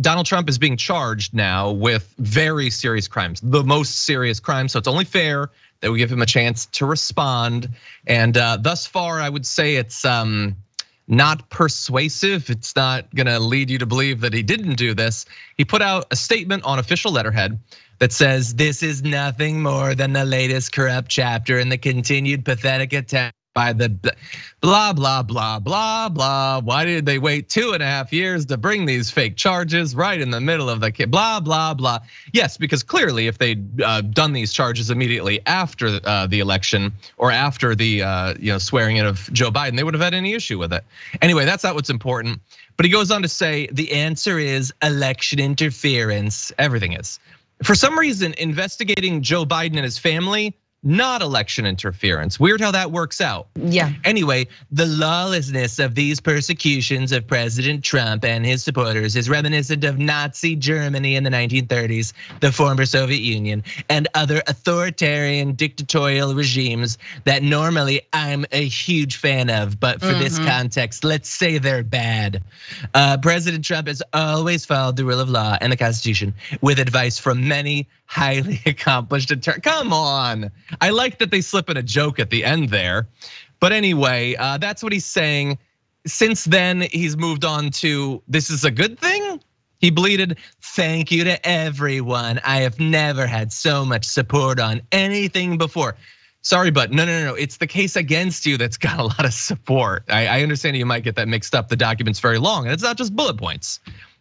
Donald Trump is being charged now with very serious crimes, the most serious crime. So it's only fair that we give him a chance to respond. And thus far, I would say it's not persuasive. It's not gonna lead you to believe that he didn't do this. He put out a statement on official letterhead that says, "This is nothing more than the latest corrupt chapter in the continued pathetic attempt by the blah, blah, blah, blah, blah. Why did they wait 2.5 years to bring these fake charges right in the middle of the blah, blah, blah?" Yes, because clearly if they'd done these charges immediately after the election or after the swearing in of Joe Biden, they would have had any issue with it. Anyway, that's not what's important. But he goes on to say, the answer is election interference. Everything is. For some reason, investigating Joe Biden and his family, not election interference. Weird how that works out. Yeah. Anyway, the lawlessness of these persecutions of President Trump and his supporters is reminiscent of Nazi Germany in the 1930s, the former Soviet Union, and other authoritarian dictatorial regimes that normally I'm a huge fan of, but for this context, let's say they're bad. President Trump has always followed the rule of law and the Constitution with advice from many highly accomplished attorneys. Come on. I like that they slip in a joke at the end there. But anyway, that's what he's saying. Since then, he's moved on to, this is a good thing. He bleated, "Thank you to everyone. I have never had so much support on anything before." Sorry, but no. It's the case against you that's got a lot of support. I understand you might get that mixed up. The document's very long and it's not just bullet points.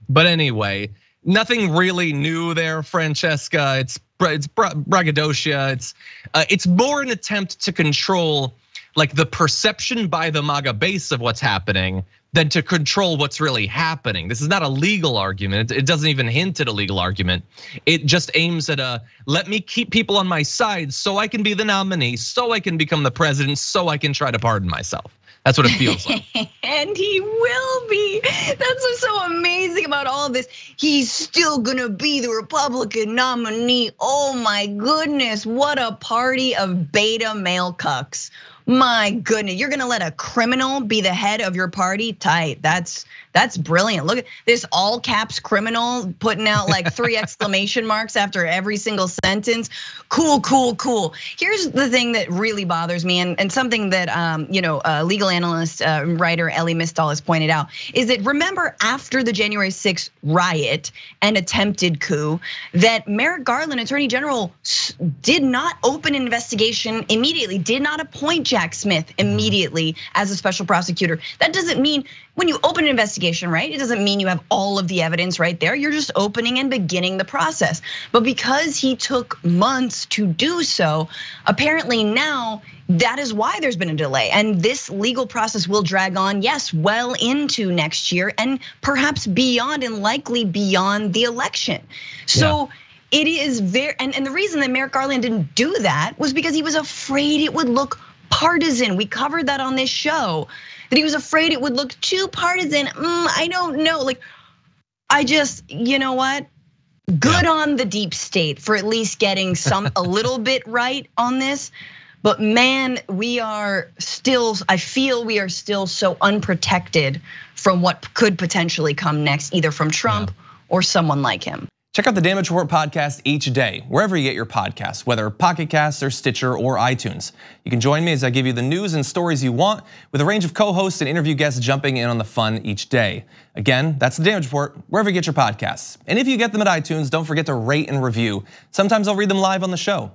But anyway, nothing really new there, Francesca. It's braggadocio. It's more an attempt to control like the perception by the MAGA base of what's happening than to control what's really happening. This is not a legal argument. It doesn't even hint at a legal argument. It just aims at let me keep people on my side so I can be the nominee, so I can become the president, so I can try to pardon myself. That's what it feels like. And he will be. That's what's so amazing about all of this. He's still gonna be the Republican nominee. Oh my goodness, what a party of beta male cucks. My goodness, you're gonna let a criminal be the head of your party? Tight, that's brilliant. Look at this all caps criminal putting out like 3 exclamation marks after every single sentence. Cool. Here's the thing that really bothers me, and something that legal analyst, writer Ellie Mistal has pointed out, is that remember after the January 6th riot and attempted coup, that Merrick Garland, Attorney General, did not open an investigation immediately, did not appoint Jack Smith immediately as a special prosecutor. That doesn't mean when you open an investigation, right? It doesn't mean you have all of the evidence right there. You're just opening and beginning the process. But because he took months to do so, apparently now that is why there's been a delay. And this legal process will drag on, yes, well into next year and perhaps beyond, and likely beyond the election. So it is very, and the reason that Merrick Garland didn't do that was because he was afraid it would look partisan. We covered that on this show, that he was afraid it would look too partisan. I don't know, like, I just, you know what? Good on the deep state for at least getting a little bit right on this. But man, I feel we are still so unprotected from what could potentially come next, either from Trump or someone like him. Check out the Damage Report podcast each day, wherever you get your podcasts, whether Pocket Casts or Stitcher or iTunes. You can join me as I give you the news and stories you want, with a range of co-hosts and interview guests jumping in on the fun each day. Again, that's the Damage Report, wherever you get your podcasts. And if you get them at iTunes, don't forget to rate and review. Sometimes I'll read them live on the show.